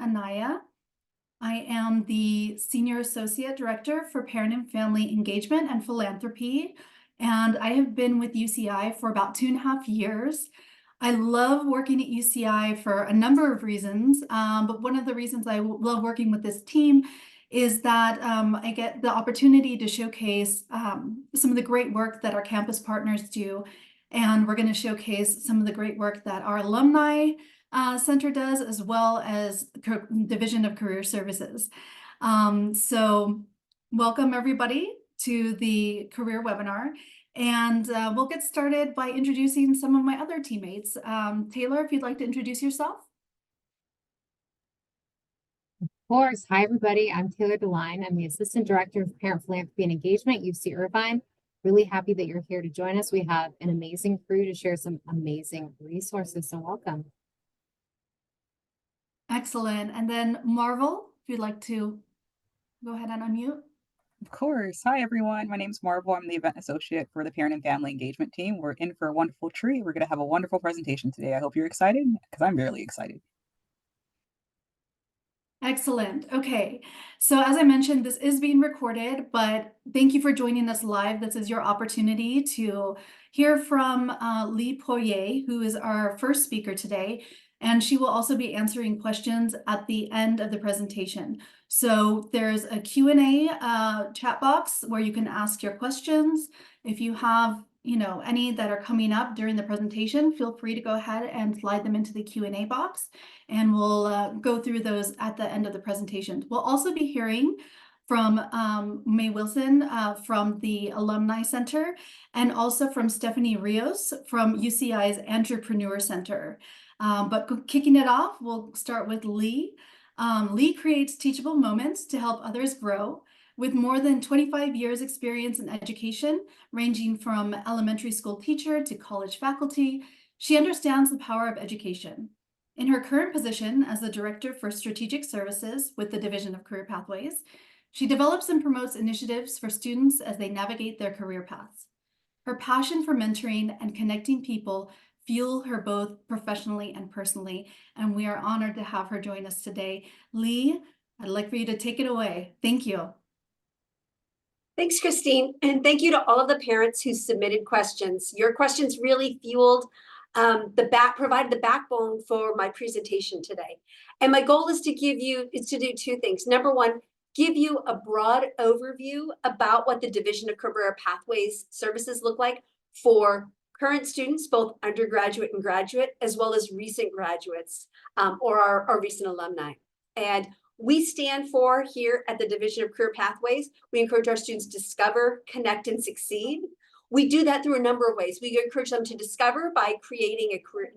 Anaya. I am the Senior Associate Director for Parent and Family Engagement and Philanthropy, and I have been with UCI for about 2.5 years. I love working at UCI for a number of reasons, but one of the reasons I love working with this team is that I get the opportunity to showcase some of the great work that our campus partners do, and we're going to showcase some of the great work that our alumni center does, as well as Division of Career Services. So welcome everybody to the career webinar. And we'll get started by introducing some of my other teammates. Taylor, if you'd like to introduce yourself. Of course. Hi, everybody. I'm Taylor DeLine. I'm the Assistant Director of Parent Philanthropy and Engagement, UC Irvine. Really happy that you're here to join us. We have an amazing crew to share some amazing resources, so welcome. Excellent. And then Marvel, if you'd like to go ahead and unmute. Of course. Hi, everyone. My name's Marvel. I'm the event associate for the Parent and Family Engagement team. We're in for a wonderful treat. We're going to have a wonderful presentation today. I hope you're excited, because I'm really excited. Excellent. Okay. So as I mentioned, this is being recorded, but thank you for joining us live. This is your opportunity to hear from Leigh Poirier, who is our first speaker today. And she will also be answering questions at the end of the presentation. So there's a Q&A chat box where you can ask your questions. If you have, any that are coming up during the presentation, feel free to go ahead and slide them into the Q&A box, and we'll go through those at the end of the presentation. We'll also be hearing from May Wilson from the Alumni Center, and also from Stefani Rios from UCI's Entrepreneur Center. But kicking it off, we'll start with Leigh. Leigh creates teachable moments to help others grow. With more than 25 years experience in education, ranging from elementary school teacher to college faculty, she understands the power of education. In her current position as the Director for Strategic Services with the Division of Career Pathways, she develops and promotes initiatives for students as they navigate their career paths. Her passion for mentoring and connecting people fuel her both professionally and personally, and we are honored to have her join us today. Leigh, I'd like for you to take it away. Thank you. Thanks, Christine, and thank you to all of the parents who submitted questions. Your questions really fueled provided the backbone for my presentation today. And my goal is to do two things. Number one, give you a broad overview about what the Division of Career Pathways services look like for current students, both undergraduate and graduate, as well as recent graduates or our recent alumni. And we stand for, here at the Division of Career Pathways, we encourage our students to discover, connect, and succeed. We do that through a number of ways. We encourage them to discover by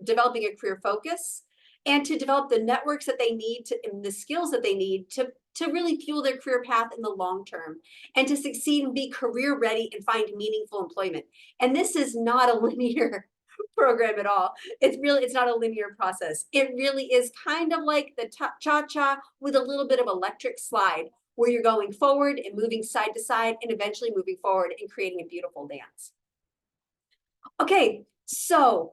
developing a career focus, and to develop the networks that they need and the skills that they need to really fuel their career path in the long term, and to succeed and be career ready and find meaningful employment. And this is not a linear program at all. It's not a linear process. It really is kind of like the cha-cha with a little bit of electric slide, where you're going forward and moving side to side and eventually moving forward and creating a beautiful dance. Okay, so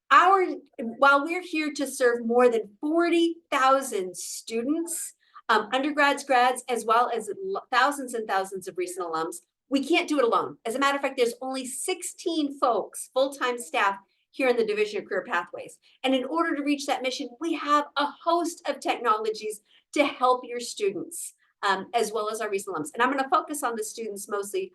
while we're here to serve more than 40,000 students, undergrads, grads, as well as thousands and thousands of recent alums, we can't do it alone. As a matter of fact, there's only 16 folks, full-time staff, here in the Division of Career Pathways. And in order to reach that mission, we have a host of technologies to help your students, as well as our recent alums. And I'm going to focus on the students mostly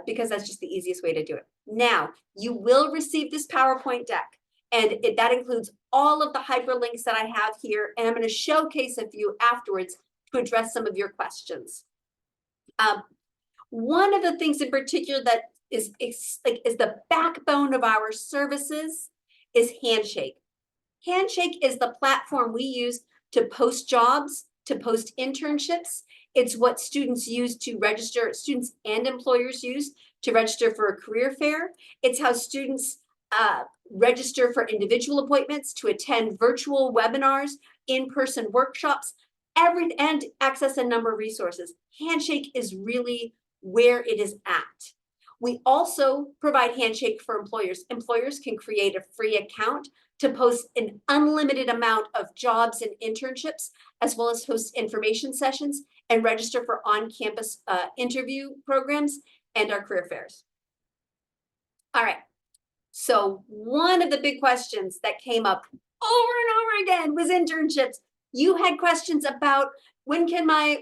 because that's just the easiest way to do it. Now, you will receive this PowerPoint deck, and that includes all of the hyperlinks that I have here, and I'm going to showcase a few afterwards to address some of your questions. One of the things in particular that is the backbone of our services is Handshake. Handshake is the platform we use to post jobs, to post internships. It's what students use to register, students and employers use to register for a career fair. It's how students register for individual appointments, to attend virtual webinars, in-person workshops, and access a number of resources. Handshake is really where it is at. We also provide Handshake for employers. Employers can create a free account to post an unlimited amount of jobs and internships, as well as host information sessions and register for on-campus interview programs and our career fairs. All right. So one of the big questions that came up over and over again was internships. You had questions about when should my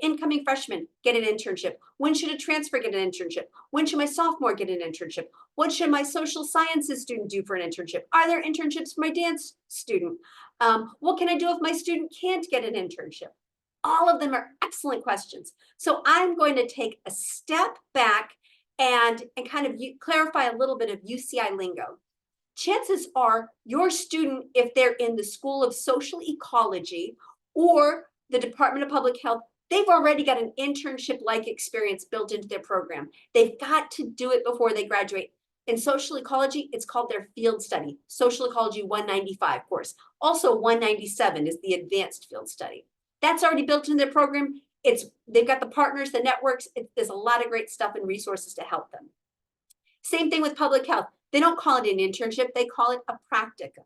incoming freshman get an internship? When should a transfer get an internship? When should my sophomore get an internship? What should my social sciences student do for an internship? Are there internships for my dance student? What can I do if my student can't get an internship? All of them are excellent questions. So I'm going to take a step back and kind of clarify a little bit of UCI lingo. Chances are your student, if they're in the School of Social Ecology or the Department of Public Health, they've already got an internship-like experience built into their program. They've got to do it before they graduate. In social ecology, it's called their field study, Social Ecology 195 course. Also 197 is the advanced field study. That's already built into their program. They've got the partners, the networks. There's a lot of great stuff and resources to help them. Same thing with public health. They don't call it an internship, they call it a practicum.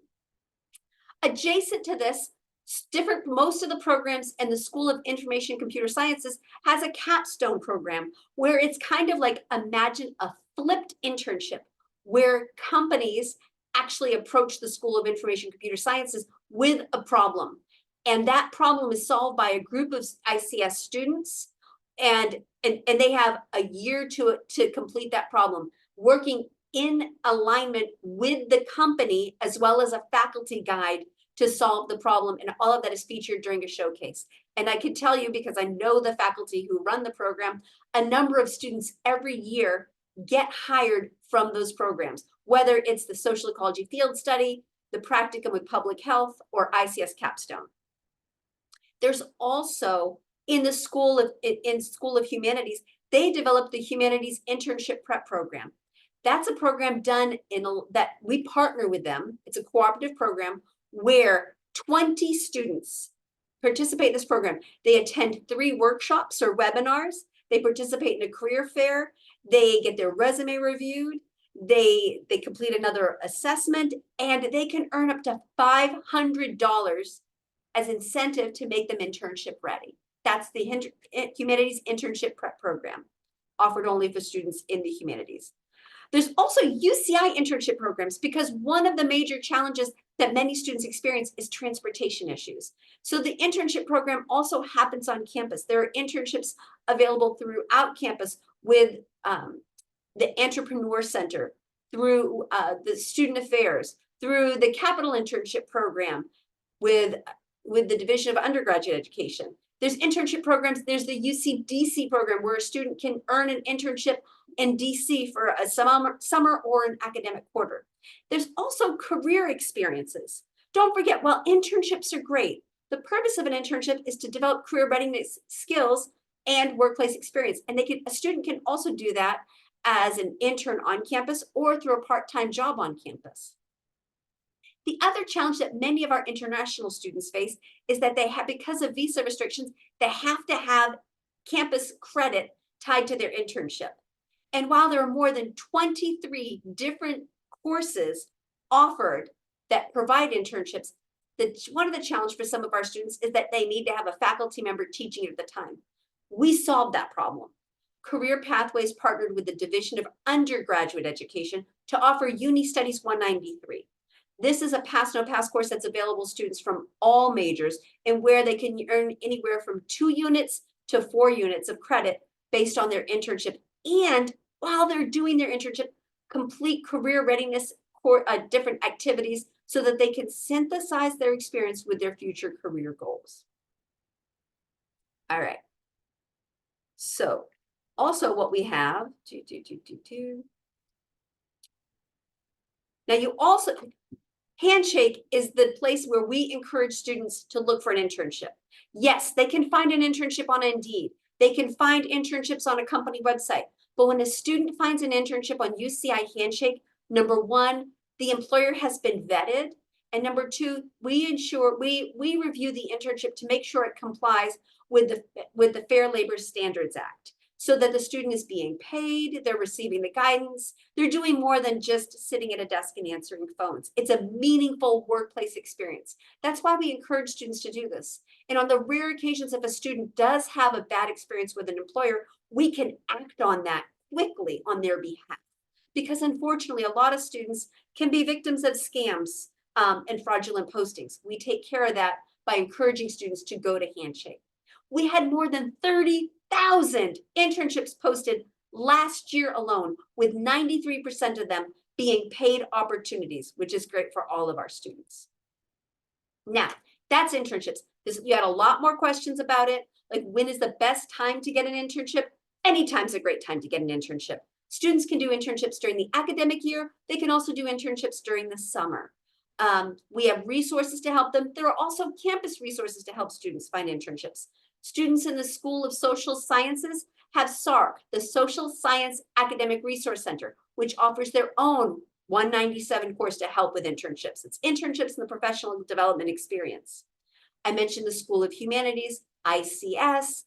Adjacent to this, most of the programs in the School of Information Computer Sciences has a capstone program where it's kind of like, imagine a flipped internship where companies actually approach the School of Information Computer Sciences with a problem. And that problem is solved by a group of ICS students, and they have a year to complete that problem, working in alignment with the company as well as a faculty guide to solve the problem. And all of that is featured during a showcase. And I can tell you, because I know the faculty who run the program, a number of students every year get hired from those programs, whether it's the social ecology field study, the practicum with public health, or ICS capstone. There's also in the School of Humanities, they developed the Humanities Internship Prep Program. That's a program done that we partner with them. It's a cooperative program where 20 students participate in this program. They attend 3 workshops or webinars. They participate in a career fair. They get their resume reviewed. They complete another assessment, and they can earn up to $500 as incentive to make them internship ready. That's the Humanities Internship Prep Program, offered only for students in the humanities. There's also UCI internship programs, because one of the major challenges that many students experience is transportation issues. So the internship program also happens on campus. There are internships available throughout campus with the Entrepreneur Center, through the Student Affairs, through the Capital Internship Program with the Division of Undergraduate Education. There's internship programs. There's the UC DC program where a student can earn an internship in DC for a summer or an academic quarter. There's also career experiences. Don't forget, while internships are great, the purpose of an internship is to develop career readiness skills and workplace experience. And a student can also do that as an intern on campus or through a part-time job on campus. The other challenge that many of our international students face is that because of visa restrictions, they have to have campus credit tied to their internship. And while there are more than 23 different courses offered that provide internships, one of the challenges for some of our students is that they need to have a faculty member teaching at the time. We solved that problem. Career Pathways partnered with the Division of Undergraduate Education to offer Uni Studies 193. This is a pass-no-pass course that's available to students from all majors, and where they can earn anywhere from 2 units to 4 units of credit based on their internship. And while they're doing their internship, complete career readiness different activities so that they can synthesize their experience with their future career goals. All right. So also what we have, now you also, Handshake is the place where we encourage students to look for an internship. Yes, they can find an internship on Indeed. They can find internships on a company website. But when a student finds an internship on UCI Handshake, number 1, the employer has been vetted. And number 2, we review the internship to make sure it complies with the Fair Labor Standards Act. so that the student is being paid, they're receiving the guidance, they're doing more than just sitting at a desk and answering phones. It's a meaningful workplace experience. That's why we encourage students to do this. And on the rare occasions if a student does have a bad experience with an employer, we can act on that quickly on their behalf. Because unfortunately, a lot of students can be victims of scams and fraudulent postings. We take care of that by encouraging students to go to Handshake. We had more than 30,000 internships posted last year alone, with 93% of them being paid opportunities, which is great for all of our students. Now, that's internships. You had a lot more questions about it, like when is the best time to get an internship? Anytime's a great time to get an internship. Students can do internships during the academic year. They can also do internships during the summer. We have resources to help them. There are also campus resources to help students find internships. Students in the School of Social Sciences have SARC, the Social Science Academic Resource Center, which offers their own 197 course to help with internships. It's internships in the professional development experience. I mentioned the School of Humanities, ICS.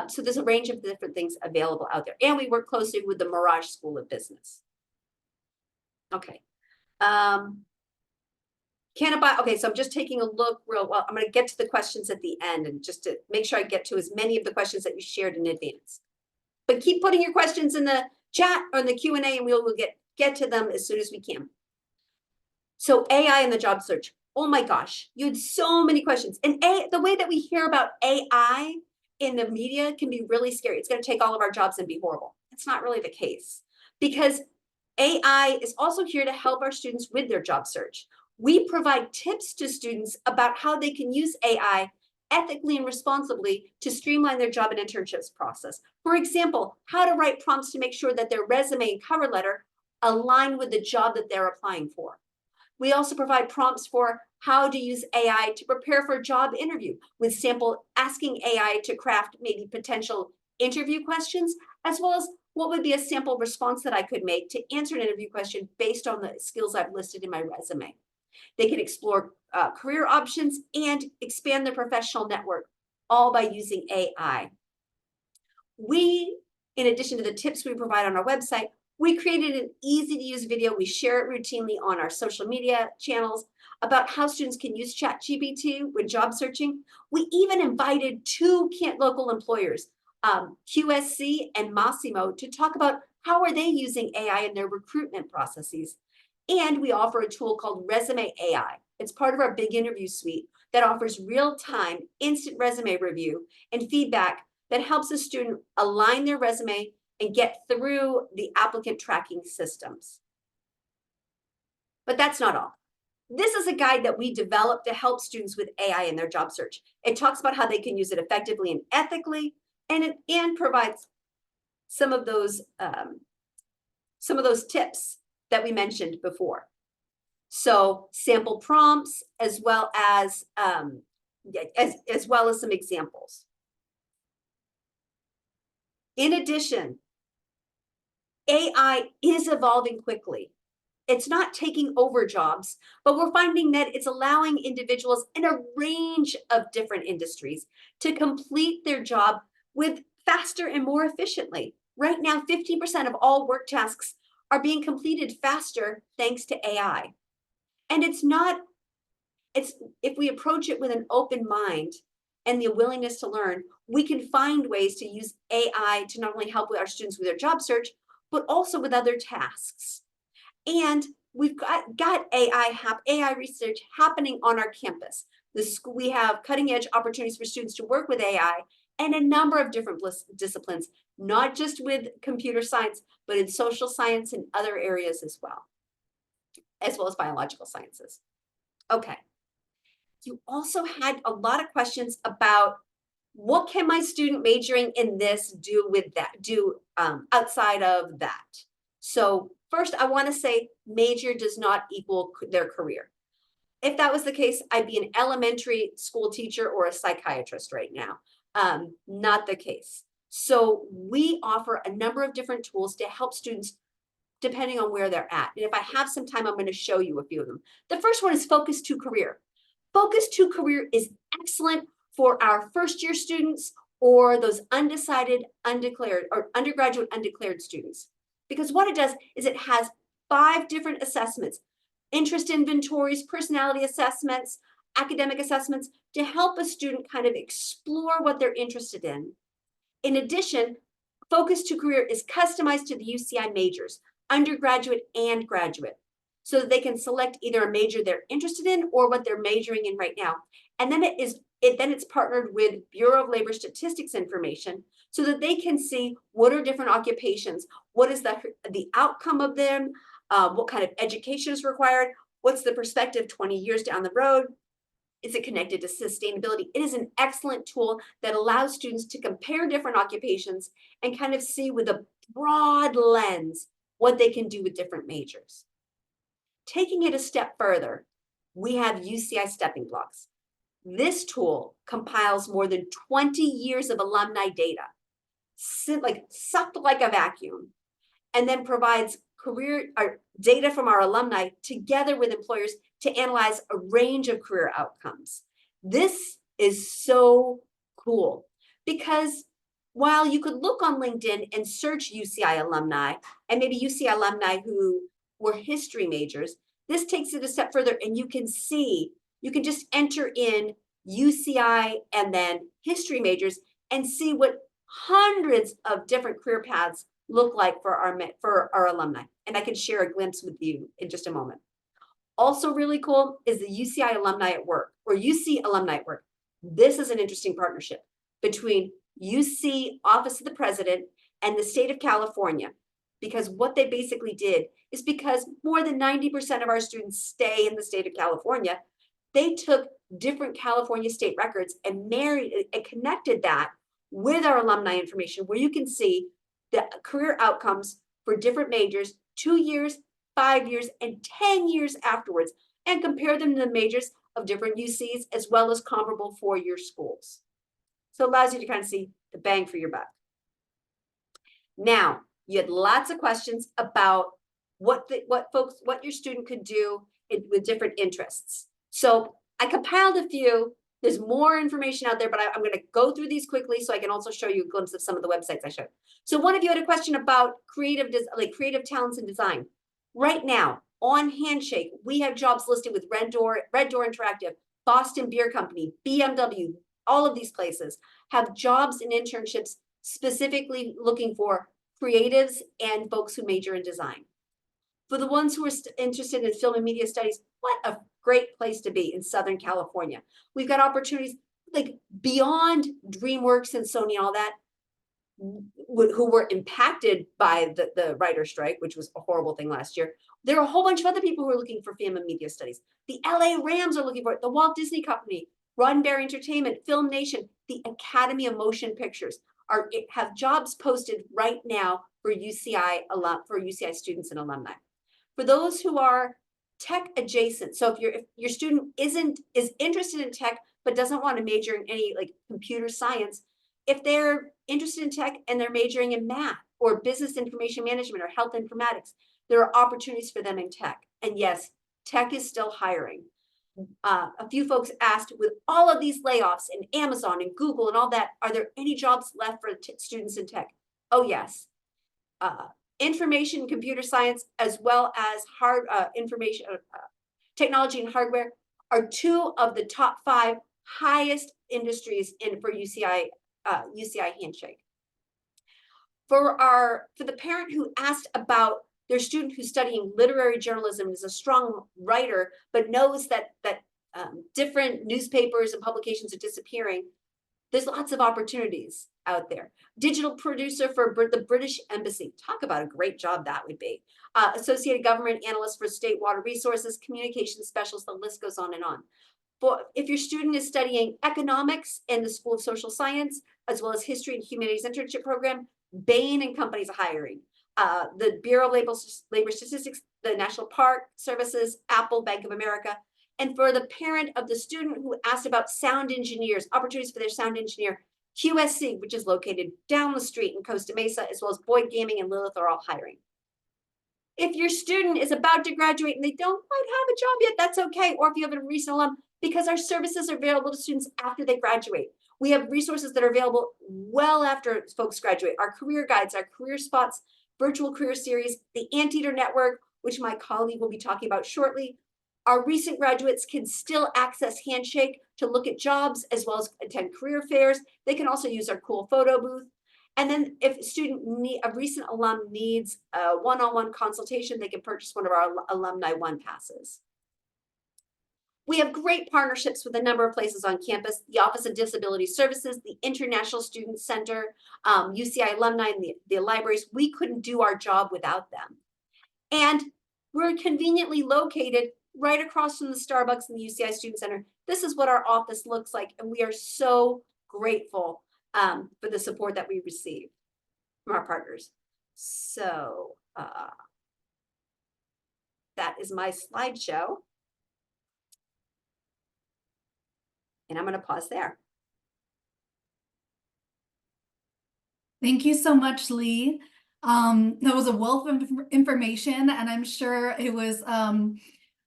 So there's a range of different things available out there. And we work closely with the Mirage School of Business. Okay. Okay, so I'm just taking a look real well. I'm going to get to the questions at the end and just to make sure I get to as many of the questions that you shared in advance. But keep putting your questions in the chat or in the Q&A and we'll get to them as soon as we can. So AI in the job search. Oh my gosh, you had so many questions. And the way that we hear about AI in the media can be really scary. It's going to take all of our jobs and be horrible. That's not really the case, because AI is also here to help our students with their job search. We provide tips to students about how they can use AI ethically and responsibly to streamline their job and internships process. For example, how to write prompts to make sure that their resume and cover letter align with the job that they're applying for. We also provide prompts for how to use AI to prepare for a job interview, with asking AI to craft maybe potential interview questions, as well as what would be a sample response that I could make to answer an interview question based on the skills I've listed in my resume. They can explore career options and expand their professional network, all by using AI. We, in addition to the tips we provide on our website, we created an easy-to-use video. We share it routinely on our social media channels about how students can use ChatGPT with job searching. We even invited two local employers, QSC and Massimo, to talk about how are they using AI in their recruitment processes. And we offer a tool called Resume AI. It's part of our big interview suite that offers real-time instant resume review and feedback that helps a student align their resume and get through the applicant tracking systems. But that's not all. This is a guide that we developed to help students with AI in their job search. It talks about how they can use it effectively and ethically, and provides some of those tips that we mentioned before. So sample prompts, as well as some examples. In addition, AI is evolving quickly. It's not taking over jobs, but we're finding that it's allowing individuals in a range of different industries to complete their job with faster and more efficiently. Right now, 50% of all work tasks are being completed faster thanks to AI. And if we approach it with an open mind and the willingness to learn, we can find ways to use AI to not only help our students with their job search, but also with other tasks. And we've got AI research happening on our campus. We have cutting edge opportunities for students to work with AI and a number of different disciplines, not just with computer science, but in social science and other areas as well as biological sciences. Okay. You also had a lot of questions about what can my student majoring in this do outside of that. So first, I want to say major does not equal their career. If that was the case, I'd be an elementary school teacher or a psychiatrist right now. Not the case. So we offer a number of different tools to help students depending on where they're at. And if I have some time, I'm going to show you a few of them. The first one is Focus to Career. Focus to Career is excellent for our first-year students or those undecided, undeclared, or undergraduate undeclared students. Because what it does is it has 5 different assessments: interest inventories, personality assessments, academic assessments, to help a student kind of explore what they're interested in. In addition, Focus to Career is customized to the UCI majors, undergraduate and graduate, so that they can select either a major they're interested in or what they're majoring in right now. And then it's partnered with Bureau of Labor Statistics information so that they can see what are different occupations, what is the outcome of them, what kind of education is required, what's the perspective 20 years down the road. Is it connected to sustainability? It is an excellent tool that allows students to compare different occupations and kind of see with a broad lens what they can do with different majors. Taking it a step further, we have UCI Stepping Blocks. This tool compiles more than 20 years of alumni data, sucked like a vacuum, and then provides data from our alumni together with employers to analyze a range of career outcomes. This is so cool because while you could look on LinkedIn and search UCI alumni and maybe UCI alumni who were history majors, this takes it a step further, and you can just enter in UCI and then history majors and see what hundreds of different career paths look like for our alumni. And I can share a glimpse with you in just a moment. Also really cool is the UCI Alumni at Work, or UC Alumni at Work. This is an interesting partnership between UC Office of the President and the state of California, because what they basically did is, because more than 90% of our students stay in the state of California, they took different California state records and connected that with our alumni information, where you can see the career outcomes for different majors 2 years, 5 years, and 10 years afterwards, and compare them to the majors of different UCs as well as comparable 4-year schools. So it allows you to kind of see the bang for your buck. Now, you had lots of questions about what your student could do with different interests. So I compiled a few. There's more information out there, but I'm going to go through these quickly so I can also show you a glimpse of some of the websites I showed. So one of you had a question about creative talents and design. Right now, on Handshake, we have jobs listed with Red Door Interactive, Boston Beer Company, BMW. All of these places have jobs and internships specifically looking for creatives and folks who major in design. For the ones who are interested in film and media studies, what a great place to be in Southern California. We've got opportunities like beyond DreamWorks and Sony and all that, who were impacted by the writer's strike, which was a horrible thing last year. There are a whole bunch of other people who are looking for film and media studies. The LA Rams are looking for it. The Walt Disney Company, Roddenberry Entertainment, Film Nation, the Academy of Motion Pictures have jobs posted right now for UCI students and alumni. For those who are tech adjacent, so if your student is interested in tech but doesn't want to major in any like computer science, if they're interested in tech and they're majoring in math or business information management or health informatics, there are opportunities for them in tech. And yes, tech is still hiring. A few folks asked, with all of these layoffs in Amazon and Google and all that, are there any jobs left for students in tech? Oh, yes. Information and computer science, as well as technology and hardware, are 2 of the top 5 highest industries for UCI Handshake. For the parent who asked about their student who's studying literary journalism, is a strong writer, but knows that different newspapers and publications are disappearing, there's lots of opportunities out there. Digital producer for the British Embassy. Talk about a great job that would be. Associated government analyst for state water resources, communication specialist, the list goes on and on. If your student is studying economics in the School of Social Science, as well as history and humanities internship program, Bain & Company's hiring. The Bureau of Labor Statistics, the National Park Services, Apple, Bank of America. And for the parent of the student who asked about sound engineers, opportunities for their sound engineer, QSC, which is located down the street in Costa Mesa, as well as Boyd Gaming and Lilith are all hiring. If your student is about to graduate and they don't quite have a job yet, that's okay. Or if you have a recent alum, because our services are available to students after they graduate. We have resources that are available well after folks graduate. Our career guides, our career spots, virtual career series, the Anteater network, which my colleague will be talking about shortly. Our recent graduates can still access Handshake to look at jobs as well as attend career fairs. They can also use our cool photo booth. And then if a recent alum needs a one-on-one consultation, they can purchase one of our Alumni One passes. We have great partnerships with a number of places on campus, the Office of Disability Services, the International Student Center, UCI alumni, and the libraries. We couldn't do our job without them. And we're conveniently located right across from the Starbucks in the UCI Student Center. This is what our office looks like, and we are so grateful for the support that we receive from our partners. So that is my slideshow. And I'm going to pause there. Thank you so much, Leigh. That was a wealth of information, and I'm sure it was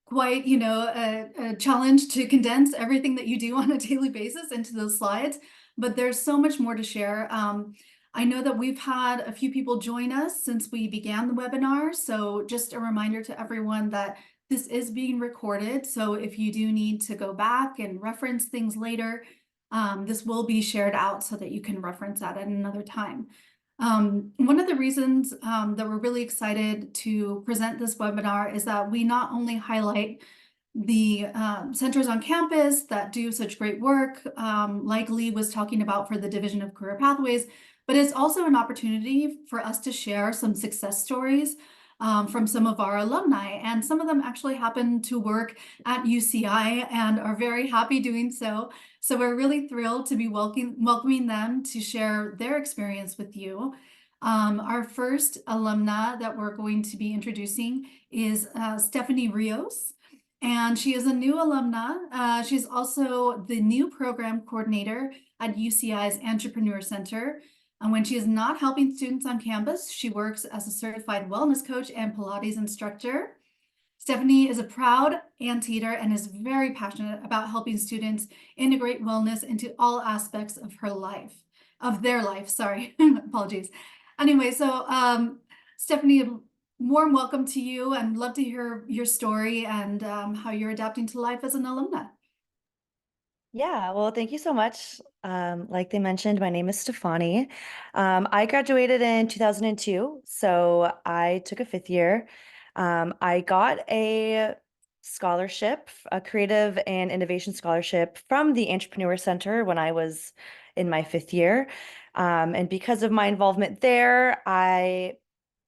quite, a challenge to condense everything that you do on a daily basis into those slides, but there's so much more to share. I know that we've had a few people join us since we began the webinar, so just a reminder to everyone that this is being recorded, so if you do need to go back and reference things later, this will be shared out so that you can reference that at another time. One of the reasons that we're really excited to present this webinar is that we not only highlight the centers on campus that do such great work, like Leigh was talking about for the Division of Career Pathways, but it's also an opportunity for us to share some success stories from some of our alumni, and some of them actually happen to work at UCI and are very happy doing so. So we're really thrilled to be welcoming them to share their experience with you. Our first alumna that we're going to be introducing is Stefani Rios, and she is a new alumna. She's also the new program coordinator at UCI's Entrepreneur Center. And when she is not helping students on campus, she works as a certified wellness coach and Pilates instructor. Stefani is a proud Anteater and is very passionate about helping students integrate wellness into all aspects of their life, sorry, apologies. Anyway, so Stefani, warm welcome to you, and love to hear your story and how you're adapting to life as an alumna. Yeah, well, thank you so much. Like they mentioned, my name is Stefani. I graduated in 2002, so I took a fifth year. I got a scholarship, a creative and innovation scholarship from the Entrepreneur Center when I was in my fifth year. And because of my involvement there, I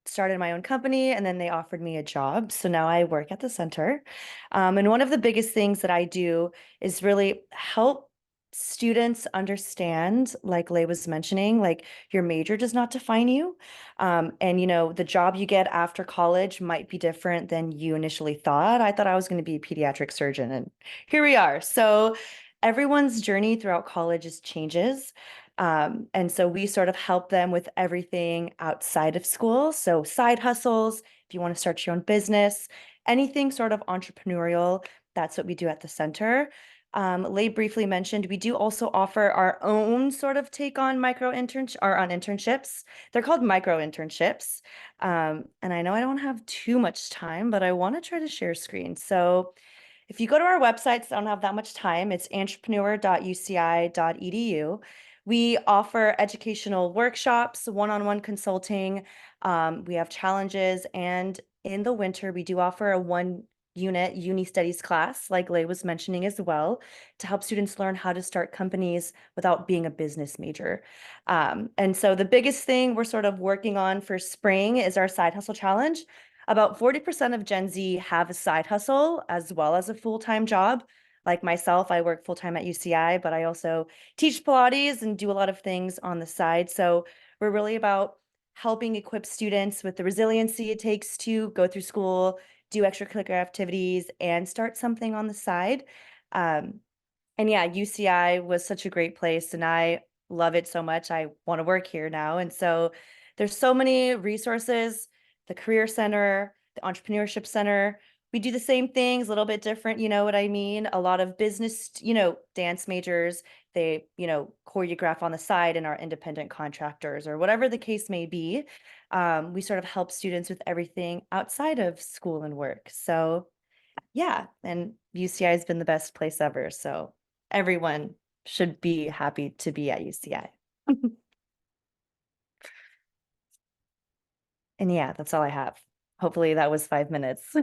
started my own company, and then they offered me a job. So now I work at the center. And one of the biggest things that I do is really help students understand, like Leigh was mentioning, like your major does not define you. And the job you get after college might be different than you initially thought. I thought I was going to be a pediatric surgeon, and here we are. So everyone's journey throughout college changes. And so we sort of help them with everything outside of school. So side hustles, if you want to start your own business, anything sort of entrepreneurial, that's what we do at the center. Leigh briefly mentioned, we do also offer our own sort of take on internships. They're called micro internships. And I know I don't have too much time, but I want to try to share screen. So if you go to our website, so I don't have that much time, it's entrepreneur.uci.edu. We offer educational workshops, one-on-one consulting. We have challenges, and in the winter, we do offer a one-unit uni studies class, like Leigh was mentioning as well, to help students learn how to start companies without being a business major. And so the biggest thing we're sort of working on for spring is our side hustle challenge. About 40% of Gen Z have a side hustle as well as a full-time job. Like myself, I work full-time at UCI, but I also teach Pilates and do a lot of things on the side. So we're really about helping equip students with the resiliency it takes to go through school, do extracurricular activities, and start something on the side. And yeah, UCI was such a great place, and I love it so much. I want to work here now. And so there's so many resources, the Career Center, the Entrepreneurship Center. we do the same things, a little bit different, you know what I mean? A lot of business, you know, dance majors, they, you know, choreograph on the side and are independent contractors or whatever the case may be. We sort of help students with everything outside of school and work. So yeah, and UCI has been the best place ever. So everyone should be happy to be at UCI. And yeah, that's all I have. Hopefully that was 5 minutes. No,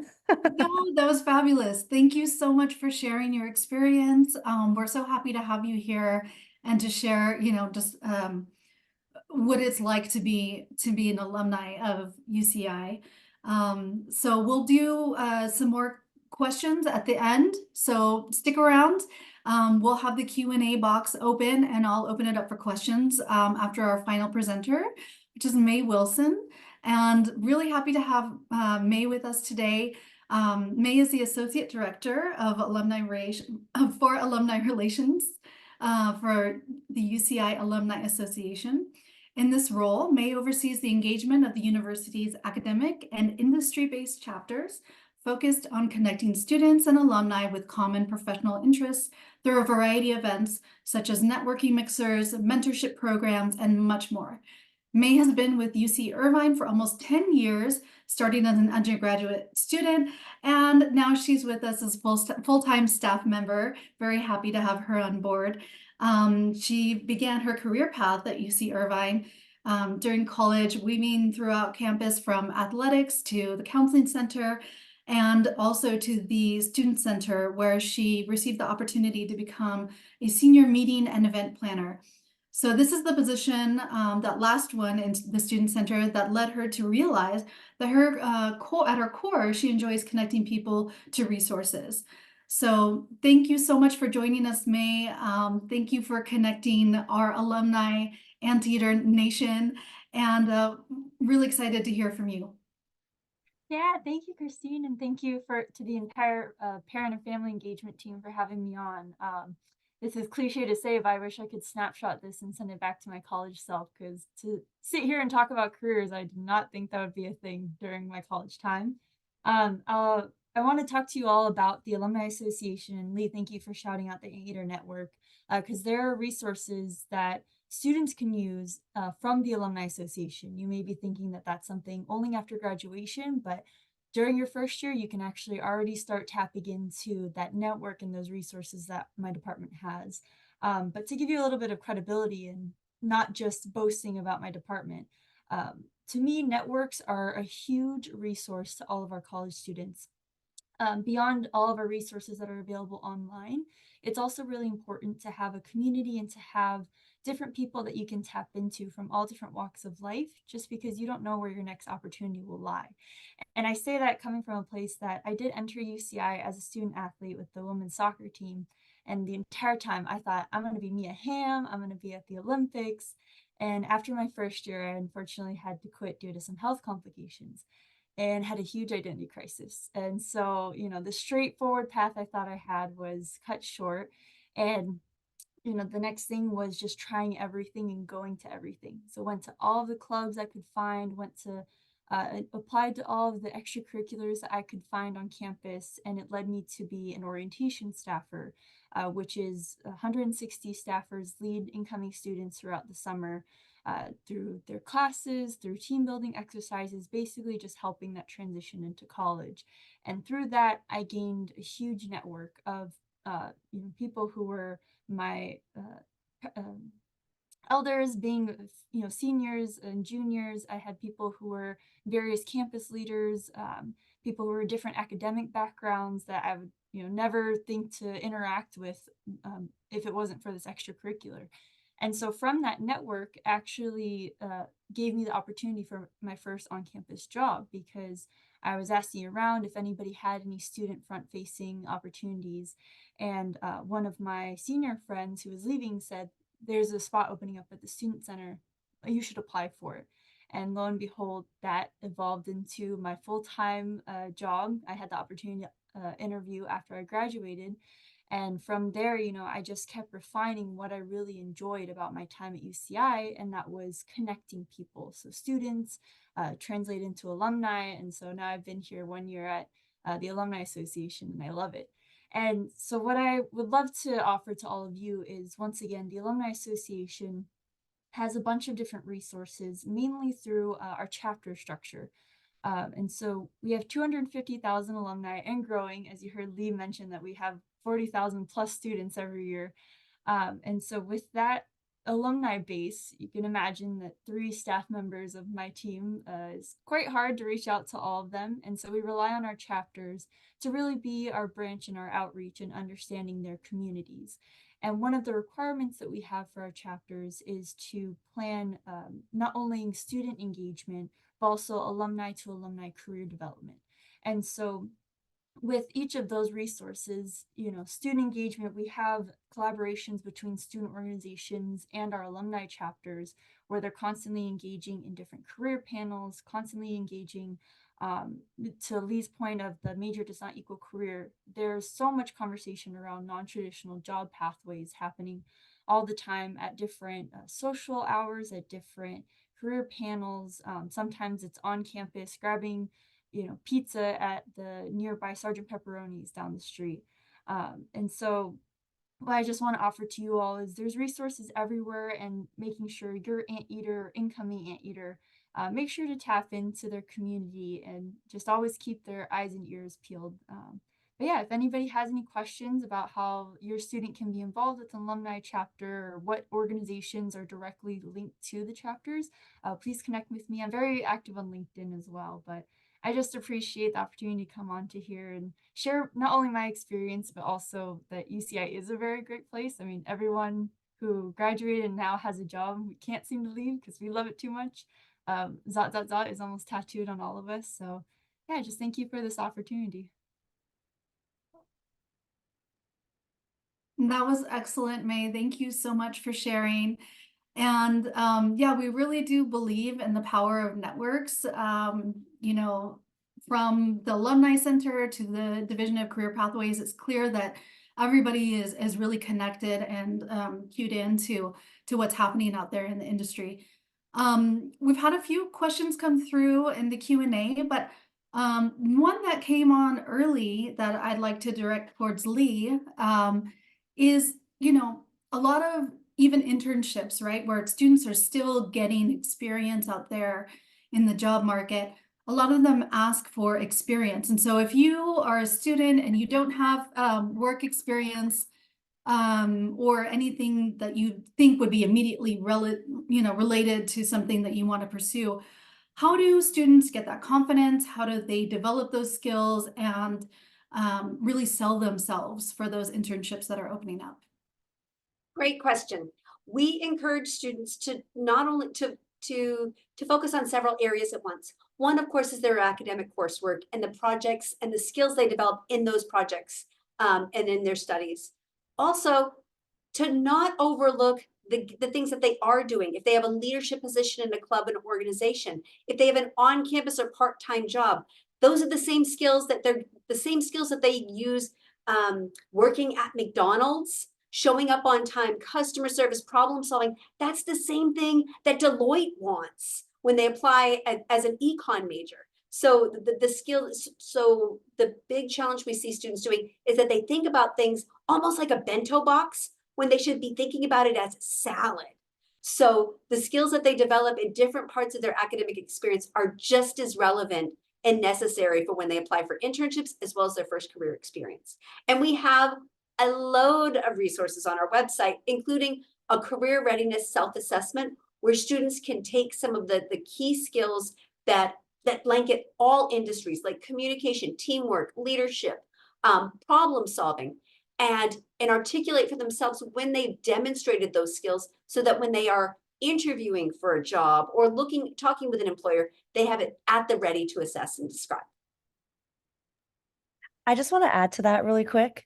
that was fabulous. Thank you so much for sharing your experience. We're so happy to have you here and to share, you know, just what it's like to be an alumni of UCI. So we'll do some more questions at the end. So stick around. We'll have the Q&A box open, and I'll open it up for questions after our final presenter, which is May Wilson. And really happy to have May with us today. May is the Associate Director of Alumni for Alumni Relations for the UCI Alumni Association. In this role, May oversees the engagement of the university's academic and industry-based chapters focused on connecting students and alumni with common professional interests through a variety of events such as networking mixers, mentorship programs, and much more. May has been with UC Irvine for almost 10 years, starting as an undergraduate student, and now she's with us as full-time staff member. Very happy to have her on board. She began her career path at UC Irvine during college, weaving throughout campus from athletics to the counseling center and also to the student center, where she received the opportunity to become a senior meeting and event planner. So this is the position, that last one in the student center, that led her to realize that at her core, she enjoys connecting people to resources. So thank you so much for joining us, May. Thank you for connecting our alumni Anteater Nation, and really excited to hear from you. Yeah, thank you, Christine, and thank you to the entire parent and family engagement team for having me on. This is cliche to say, but I wish I could snapshot this and send it back to my college self, because to sit here and talk about careers, I did not think that would be a thing during my college time. I want to talk to you all about the Alumni Association. Leigh, thank you for shouting out the Anteater network, because there are resources that students can use from the Alumni Association. You may be thinking that that's something only after graduation, but during your first year, you can actually already start tapping into that network and those resources that my department has. But to give you a little bit of credibility and not just boasting about my department, to me, networks are a huge resource to all of our college students. Beyond all of our resources that are available online, it's also really important to have a community and to have different people that you can tap into from all different walks of life, just because you don't know where your next opportunity will lie. And I say that coming from a place that I did enter UCI as a student athlete with the women's soccer team. And the entire time I thought, I'm going to be Mia Hamm, I'm going to be at the Olympics. And after my first year, I unfortunately had to quit due to some health complications and had a huge identity crisis. And so, you know, the straightforward path I thought I had was cut short. And, you know, the next thing was just trying everything and going to everything. So went to all of the clubs I could find, applied to all of the extracurriculars that I could find on campus, and it led me to be an orientation staffer, which is 160 staffers lead incoming students throughout the summer through their classes, through team building exercises, basically just helping that transition into college. And through that, I gained a huge network of people who were my elders, being seniors and juniors. I had people who were various campus leaders, people who were different academic backgrounds that I would never think to interact with if it wasn't for this extracurricular. And so from that network actually gave me the opportunity for my first on-campus job, because I was asking around if anybody had any student front-facing opportunities. And one of my senior friends who was leaving said, there's a spot opening up at the student center, you should apply for it. And lo and behold, that evolved into my full-time job. I had the opportunity to interview after I graduated. And from there, I just kept refining what I really enjoyed about my time at UCI, and that was connecting people. So students translate into alumni. And so now I've been here 1 year at the Alumni Association, and I love it. And so what I would love to offer to all of you is, once again, the Alumni Association has a bunch of different resources, mainly through our chapter structure. And so we have 250,000 alumni and growing. As you heard Leigh mention, that we have 40,000 plus students every year. And so with that alumni base, you can imagine that 3 staff members of my team is quite hard to reach out to all of them. And so we rely on our chapters to really be our branch and our outreach and understanding their communities. And one of the requirements that we have for our chapters is to plan not only student engagement, but also alumni to alumni career development. And so with each of those resources, student engagement, we have collaborations between student organizations and our alumni chapters where they're constantly engaging in different career panels, constantly engaging. To Leigh's point of the major does not equal career, there's so much conversation around non-traditional job pathways happening all the time at different social hours, at different career panels. Sometimes it's on campus grabbing pizza at the nearby Sergeant Pepperoni's down the street. And so what I just want to offer to you all is there's resources everywhere, and making sure your Anteater, incoming Anteater, make sure to tap into their community and just always keep their eyes and ears peeled. But yeah, if anybody has any questions about how your student can be involved with an alumni chapter or what organizations are directly linked to the chapters, please connect with me. I'm very active on LinkedIn as well, but I just appreciate the opportunity to come on to here and share not only my experience, but also that UCI is a very great place. I mean, everyone who graduated and now has a job, we can't seem to leave because we love it too much. Zot, zot, zot is almost tattooed on all of us. So yeah, just thank you for this opportunity. That was excellent, May. Thank you so much for sharing. And yeah, we really do believe in the power of networks. From the Alumni Center to the Division of Career Pathways, it's clear that everybody is really connected and cued into what's happening out there in the industry. We've had a few questions come through in the Q&A, but one that came on early that I'd like to direct towards Leigh is, a lot of even internships, right, where students are still getting experience out there in the job market. A lot of them ask for experience. And so if you are a student and you don't have work experience or anything that you think would be immediately related to something that you want to pursue, how do students get that confidence? How do they develop those skills and really sell themselves for those internships that are opening up? Great question. We encourage students to not only to focus on several areas at once. One, of course, is their academic coursework and the projects and the skills they develop in those projects and in their studies. Also, to not overlook the things that they are doing. If they have a leadership position in a club and organization, if they have an on-campus or part-time job, those are the same skills that they use working at McDonald's, showing up on time, customer service, problem solving. That's the same thing that Deloitte wants when they apply as an econ major. So the skills, so the big challenge we see students doing is that they think about things almost like a bento box when they should be thinking about it as salad. So the skills that they develop in different parts of their academic experience are just as relevant and necessary for when they apply for internships as well as their first career experience. And we have a load of resources on our website, including a career readiness self-assessment where students can take some of the key skills that blanket all industries like communication, teamwork, leadership, problem solving, and articulate for themselves when they've demonstrated those skills so that when they are interviewing for a job or talking with an employer, they have it at the ready to assess and describe. I just want to add to that really quick.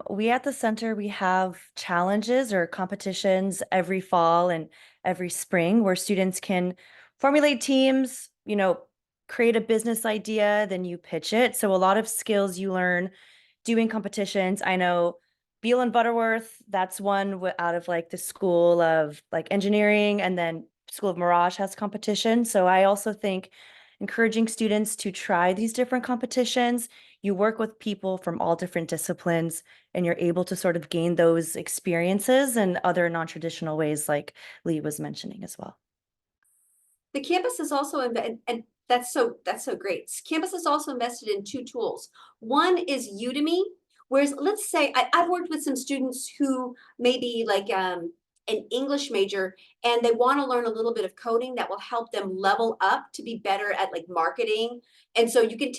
We at the center, we have challenges or competitions every fall and every spring where students can formulate teams, create a business idea, then you pitch it. So a lot of skills you learn doing competitions. I know Beal and Butterworth, that's one out of like the School of like Engineering, and then School of Mirage has competition. So I also think encouraging students to try these different competitions, you work with people from all different disciplines, and you're able to sort of gain those experiences in other non-traditional ways, like Leigh was mentioning as well. The campus is also, and that's so great. Campus is also invested in 2 tools. One is Udemy, whereas let's say I've worked with some students who may be like an English major and they want to learn a little bit of coding that will help them level up to be better at like marketing. And so you can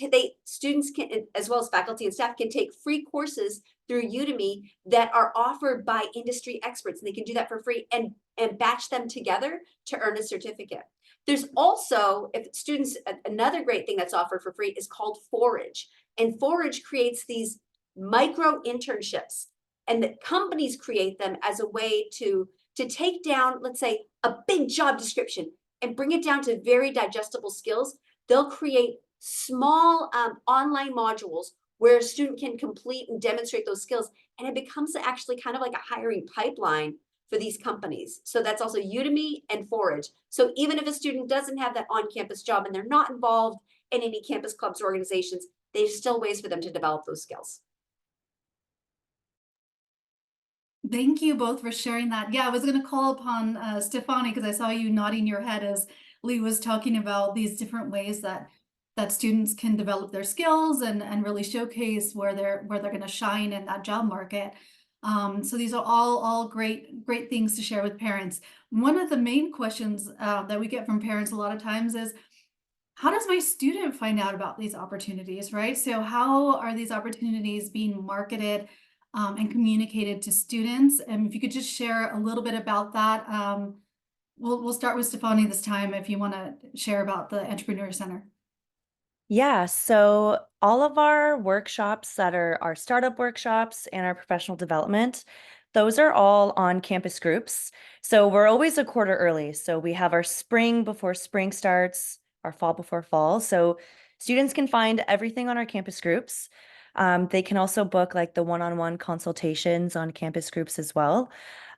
students can, as well as faculty and staff, can take free courses through Udemy that are offered by industry experts, and they can do that for free and batch them together to earn a certificate. There's also, if students, another great thing that's offered for free is called Forage. And Forage creates these micro internships, and the companies create them as a way to take down, let's say, a big job description and bring it down to very digestible skills. They'll create small online modules where a student can complete and demonstrate those skills. And it becomes actually kind of like a hiring pipeline for these companies. So that's also Udemy and Forage. So even if a student doesn't have that on-campus job and they're not involved in any campus clubs or organizations, there's still ways for them to develop those skills. Thank you both for sharing that. Yeah, I was going to call upon Stefani because I saw you nodding your head as Leigh was talking about these different ways that students can develop their skills and really showcase where they're going to shine in that job market. So these are all great things to share with parents. One of the main questions that we get from parents a lot of times is, how does my student find out about these opportunities, right? So how are these opportunities being marketed and communicated to students? And if you could just share a little bit about that. We'll start with Stefani this time if you want to share about the Entrepreneur Center. Yeah, so all of our workshops that are our startup workshops and our professional development, those are all on campus groups. So we're always a quarter early. So we have our spring before spring starts, our fall before fall. So students can find everything on our campus groups. They can also book like the one-on-one consultations on campus groups as well.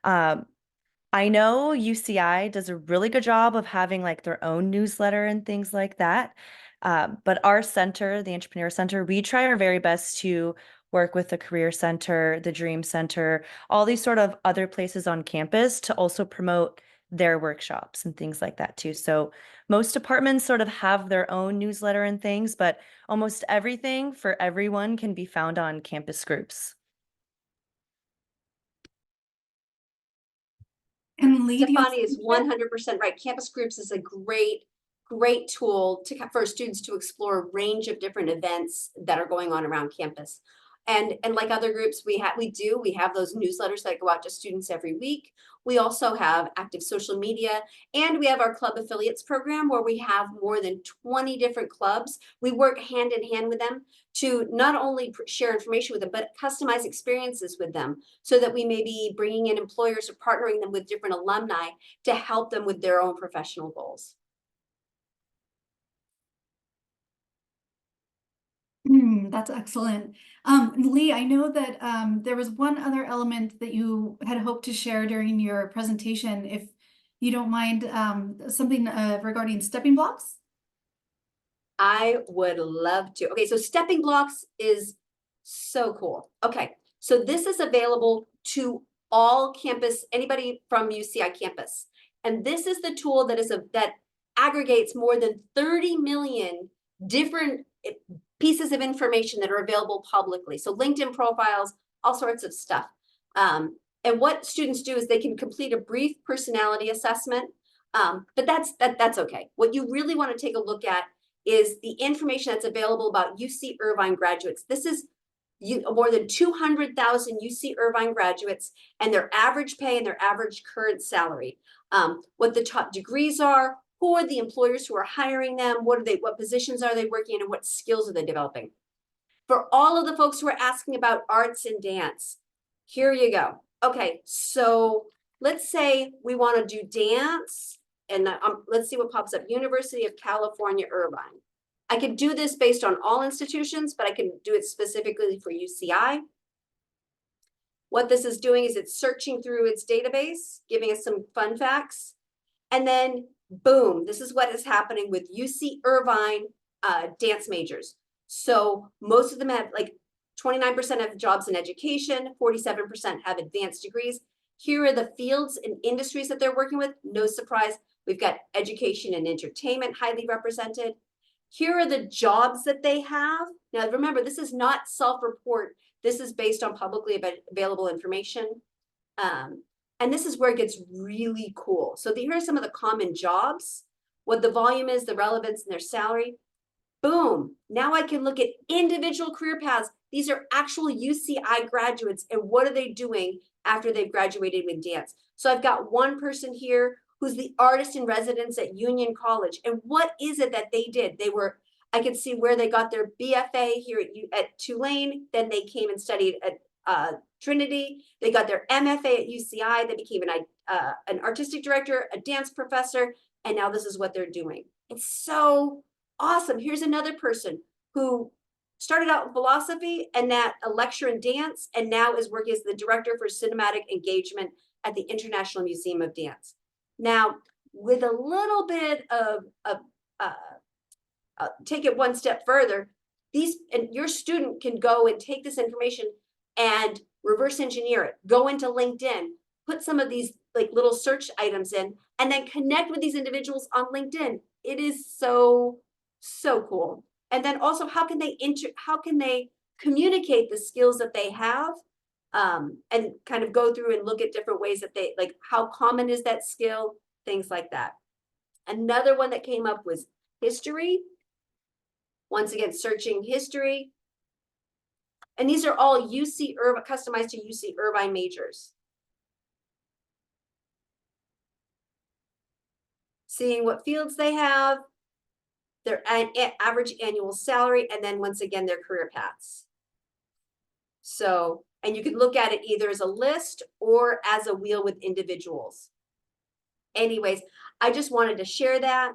I know UCI does a really good job of having like their own newsletter and things like that. But our center, the Entrepreneur Center, we try our very best to work with the Career Center, the Dream Center, all these sort of other places on campus to also promote their workshops and things like that too. So most departments sort of have their own newsletter and things, but almost everything for everyone can be found on campus groups. And Leigh, Stefani is 100% right. Campus groups is a great tool for students to explore a range of different events that are going on around campus. And like other groups, we have those newsletters that go out to students every week. We also have active social media, and we have our club affiliates program where we have more than 20 different clubs. We work hand in hand with them to not only share information with them, but customize experiences with them so that we may be bringing in employers or partnering them with different alumni to help them with their own professional goals. That's excellent. Leigh, I know that there was one other element that you had hoped to share during your presentation, if you don't mind, something regarding stepping blocks. I would love to. Okay, so stepping blocks is so cool. Okay, so this is available to all campus, anybody from UCI campus. And this is the tool that aggregates more than 30 million different pieces of information that are available publicly. So LinkedIn profiles, all sorts of stuff. And what students do is they can complete a brief personality assessment, but that's okay. What you really want to take a look at is the information that's available about UC Irvine graduates. This is more than 200,000 UC Irvine graduates and their average pay and their average current salary. What the top degrees are, who are the employers who are hiring them, what positions are they working in, and what skills are they developing. For all of the folks who are asking about arts and dance, here you go. Okay, so let's say we want to do dance, and let's see what pops up. University of California, Irvine. I could do this based on all institutions, but I can do it specifically for UCI. What this is doing is it's searching through its database, giving us some fun facts, and then boom, this is what is happening with UC Irvine dance majors. So most of them have like 29% have jobs in education, 47% have advanced degrees. Here are the fields and industries that they're working with. No surprise, we've got education and entertainment highly represented. Here are the jobs that they have. Now remember, this is not self-report. This is based on publicly available information. And this is where it gets really cool. So here are some of the common jobs, what the volume is, the relevance, and their salary. Boom. Now I can look at individual career paths. These are actual UCI graduates, and what are they doing after they've graduated with dance? So I've got one person here who's the artist in residence at Union College. And what is it that they did? I could see where they got their BFA here at Tulane. Then they came and studied at Trinity. They got their MFA at UCI. They became an artistic director, a dance professor, and now this is what they're doing. It's so awesome. Here's another person who started out in philosophy and that a lecturer in dance, and now is working as the director for cinematic engagement at the International Museum of Dance. Now, with a little bit of take it one step further, your student can go and take this information and reverse engineer it, go into LinkedIn, put some of these like little search items in, and then connect with these individuals on LinkedIn. It is so cool. And then also, how can they communicate the skills that they have, and kind of go through and look at different ways that they, like, how common is that skill, things like that. Another one that came up was history. Once again, searching history. And these are all UC Irvine, customized to UC Irvine majors. Seeing what fields they have, their average annual salary, and then once again, their career paths. So, and you could look at it either as a list or as a wheel with individuals. Anyways, I just wanted to share that.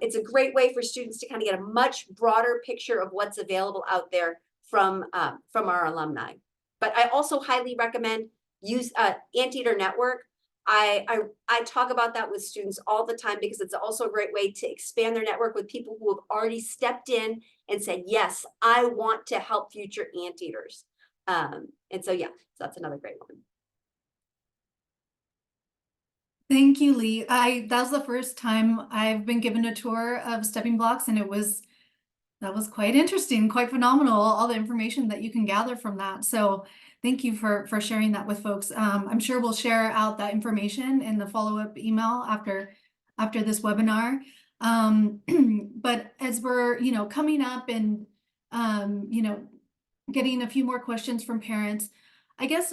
It's a great way for students to kind of get a much broader picture of what's available out there from our alumni. But I also highly recommend use Anteater Network. I talk about that with students all the time because it's also a great way to expand their network with people who have already stepped in and said, yes, I want to help future Anteaters. And so, yeah, so that's another great one. Thank you, Leigh. That was the first time I've been given a tour of Stepping Blocks, and that was quite interesting, quite phenomenal, all the information that you can gather from that. So thank you for sharing that with folks. I'm sure we'll share out that information in the follow-up email after this webinar. But as we're, coming up and, getting a few more questions from parents, I guess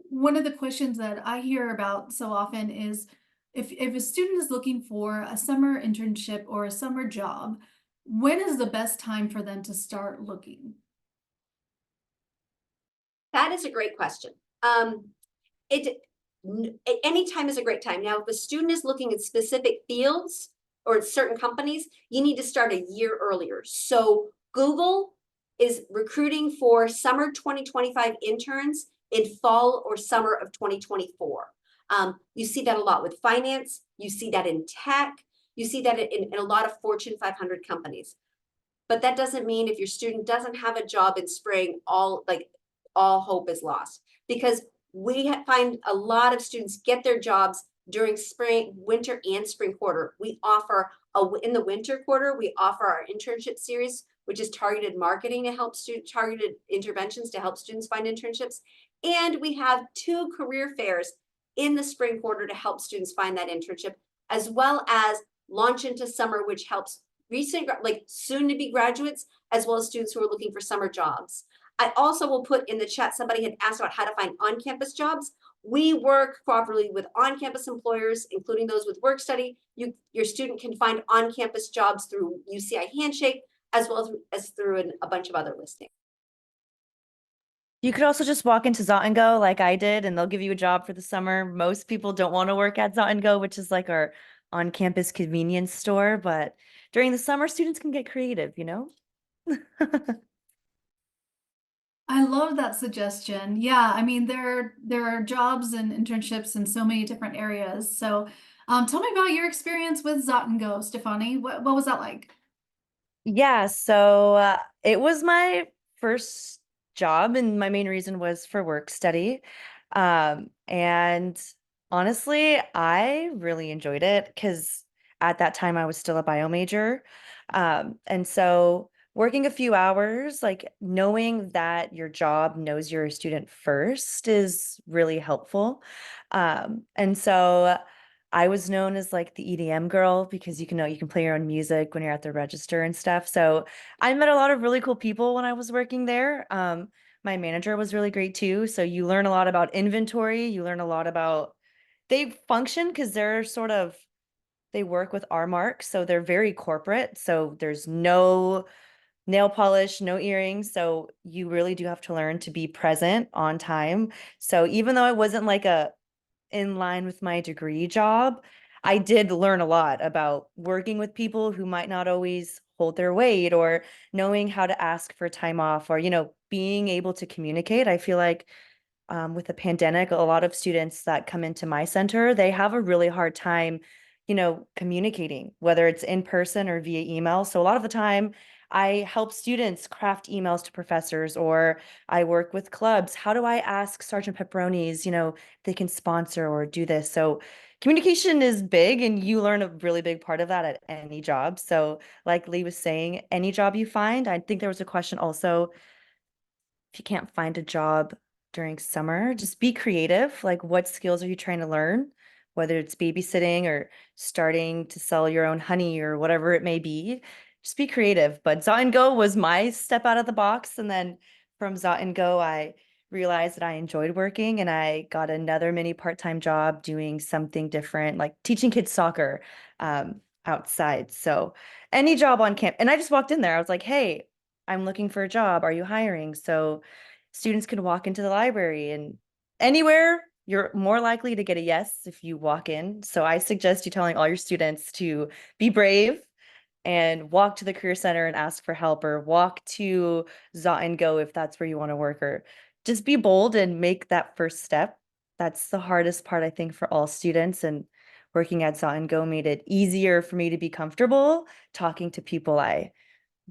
one of the questions that I hear about so often is if a student is looking for a summer internship or a summer job, when is the best time for them to start looking? That is a great question. Any time is a great time. Now, if a student is looking at specific fields or certain companies, you need to start a year earlier. So Google is recruiting for summer 2025 interns in fall or summer of 2024. You see that a lot with finance. You see that in tech. You see that in a lot of Fortune 500 companies. But that doesn't mean if your student doesn't have a job in spring, all hope is lost. Because we find a lot of students get their jobs during spring, winter, and spring quarter. We offer, in the winter quarter, we offer our internship series, which is targeted marketing to help targeted interventions to help students find internships. And we have 2 career fairs in the spring quarter to help students find that internship, as well as launch into summer, which helps recent, soon to be graduates, as well as students who are looking for summer jobs. I also will put in the chat, somebody had asked about how to find on-campus jobs. We work cooperatively with on-campus employers, including those with work study. Your student can find on-campus jobs through UCI Handshake, as well as through a bunch of other listings. You could also just walk into Zot and Go like I did, and they'll give you a job for the summer. Most people don't want to work at Zot and Go, which is like our on-campus convenience store. But during the summer, students can get creative, I love that suggestion. Yeah, I mean, there are jobs and internships in so many different areas. So tell me about your experience with Zot and Go, Stefani. What was that like? Yeah, so it was my first job, and my main reason was for work study. And honestly, I really enjoyed it because at that time I was still a bio major. And so working a few hours, like knowing that your job knows you're a student first is really helpful. And so I was known as like the EDM girl because you can know you can play your own music when you're at the register and stuff. So I met a lot of really cool people when I was working there. My manager was really great too. So you learn a lot about inventory. You learn a lot about they function because they're sort of they work with our marks, so they're very corporate. So there's no nail polish, no earrings. So you really do have to learn to be present on time. So even though it wasn't like a in line with my degree job, I did learn a lot about working with people who might not always hold their weight or knowing how to ask for time off or, being able to communicate. I feel like with the pandemic, a lot of students that come into my center, they have a really hard time, communicating, whether it's in person or via email. So a lot of the time, I help students craft emails to professors, or I work with clubs. How do I ask Sergeant Pepperonis, they can sponsor or do this? So communication is big, and you learn a really big part of that at any job. So, like Leigh was saying, any job you find, I think there was a question also if you can't find a job during summer, just be creative. Like, what skills are you trying to learn? Whether it's babysitting or starting to sell your own honey or whatever it may be, just be creative. But Zot and Go was my step out of the box. And then from Zot and Go, I realized that I enjoyed working and I got another mini part-time job doing something different, like teaching kids soccer outside. So any job on camp. And I just walked in there. I was like, hey, I'm looking for a job. Are you hiring? So students can walk into the library and anywhere you're more likely to get a yes if you walk in. So I suggest you telling all your students to be brave and walk to the career center and ask for help or walk to Zot and Go if that's where you want to work or just be bold and make that first step. That's the hardest part, I think, for all students. And working at Zot and Go made it easier for me to be comfortable talking to people I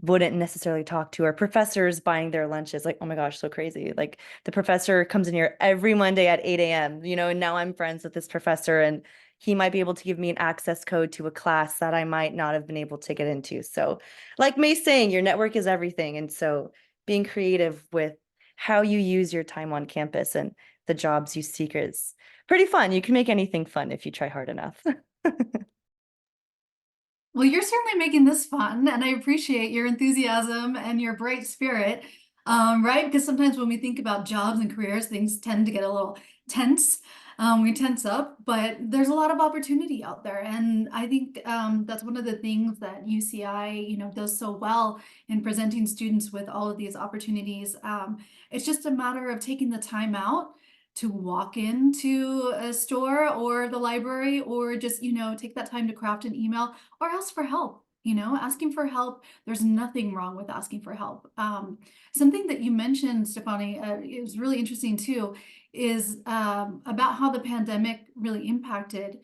wouldn't necessarily talk to, or professors buying their lunches. Like, oh my gosh, so crazy. Like the professor comes in here every Monday at 8 a.m., and now I'm friends with this professor and he might be able to give me an access code to a class that I might not have been able to get into. So like May's saying, your network is everything. And so being creative with how you use your time on campus and the jobs you seek is pretty fun. You can make anything fun if you try hard enough. Well, you're certainly making this fun, and I appreciate your enthusiasm and your bright spirit, right? Because sometimes when we think about jobs and careers, things tend to get a little tense. We tense up, but there's a lot of opportunity out there, and I think that's one of the things that UCI, does so well in presenting students with all of these opportunities. It's just a matter of taking the time out to walk into a store or the library, or just take that time to craft an email or ask for help. Asking for help, there's nothing wrong with asking for help. Something that you mentioned, Stefani, is really interesting too, is about how the pandemic really impacted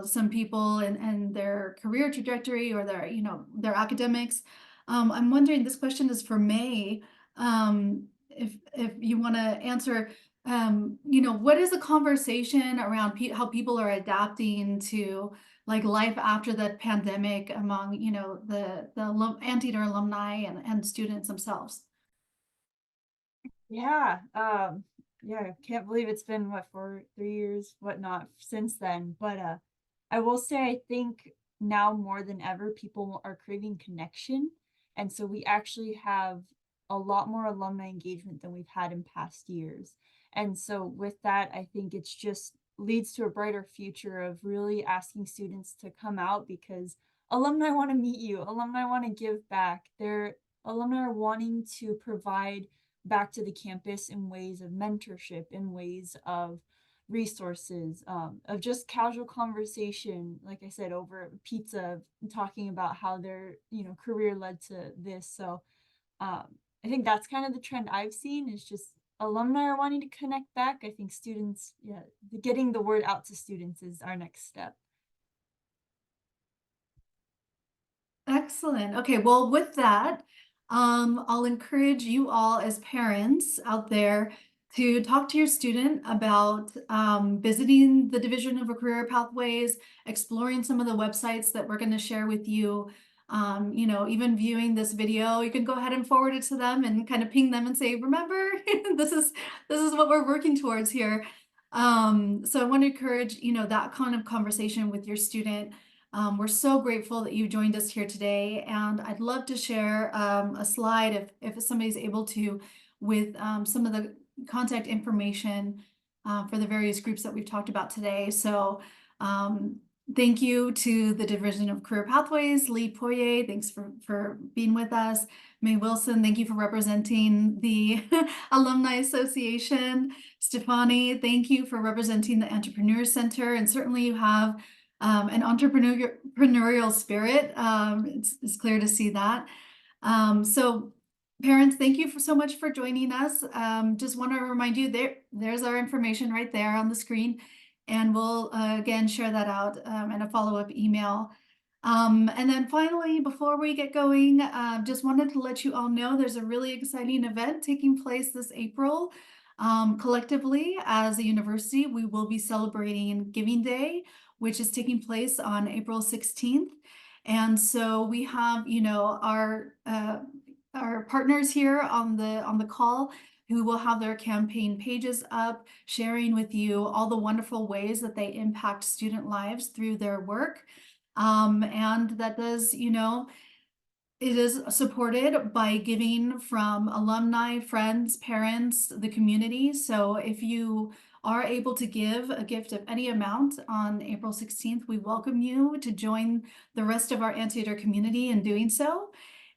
some people and their career trajectory or their academics. I'm wondering, this question is for May. If you want to answer, what is the conversation around how people are adapting to like life after the pandemic among, the Anteater alumni and students themselves? Yeah, yeah, can't believe it's been what, for 3 years, whatnot since then. But I will say I think now more than ever people are craving connection. And so we actually have a lot more alumni engagement than we've had in past years. And so with that, I think it's just leads to a brighter future of really asking students to come out because alumni want to meet you, alumni want to give back. Their alumni are wanting to provide back to the campus in ways of mentorship, in ways of resources, of just casual conversation, like I said, over pizza, talking about how their career led to this. So I think that's kind of the trend I've seen is just alumni are wanting to connect back. I think students, yeah, getting the word out to students is our next step. Excellent. Okay, well, with that, I'll encourage you all as parents out there to talk to your student about visiting the Division of Career Pathways, exploring some of the websites that we're going to share with you. You know, even viewing this video, you can go ahead and forward it to them and kind of ping them and say, remember, this is what we're working towards here. So I want to encourage, you know, that kind of conversation with your student. We're so grateful that you joined us here today, and I'd love to share a slide if somebody's able to with some of the contact information for the various groups that we've talked about today. So thank you to the Division of Career Pathways, Leigh Poirier, thanks for being with us. May Wilson, thank you for representing the Alumni Association. Stefani, thank you for representing the Entrepreneur Center, and certainly you have an entrepreneurial spirit. It's clear to see that. So parents, thank you so much for joining us. Just want to remind you there's our information right there on the screen, and we'll again share that out in a follow-up email. And then finally, before we get going, just wanted to let you all know there's a really exciting event taking place this April. Collectively, as a university, we will be celebrating Giving Day, which is taking place on April 16th. And so we have, you know, our partners here on the call who will have their campaign pages up, sharing with you all the wonderful ways that they impact student lives through their work. And that does, you know, it is supported by giving from alumni, friends, parents, the community. So if you are able to give a gift of any amount on April 16th, we welcome you to join the rest of our Anteater community in doing so.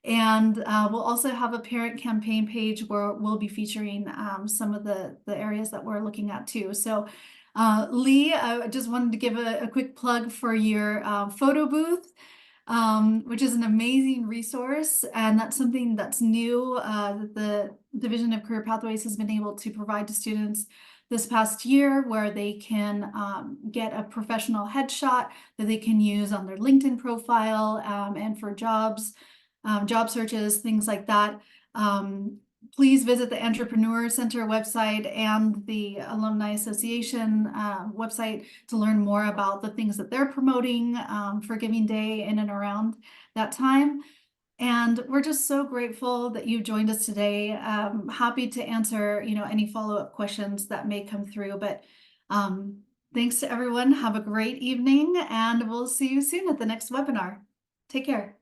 And we'll also have a parent campaign page where we'll be featuring some of the areas that we're looking at too. So Leigh, I just wanted to give a quick plug for your photo booth, which is an amazing resource. And that's something that's new that the Division of Career Pathways has been able to provide to students this past year, where they can get a professional headshot that they can use on their LinkedIn profile and for jobs, job searches, things like that. Please visit the Entrepreneur Center website and the Alumni Association website to learn more about the things that they're promoting for Giving Day in and around that time. And we're just so grateful that you joined us today. Happy to answer, you know, any follow-up questions that may come through. But thanks to everyone. Have a great evening, and we'll see you soon at the next webinar. Take care.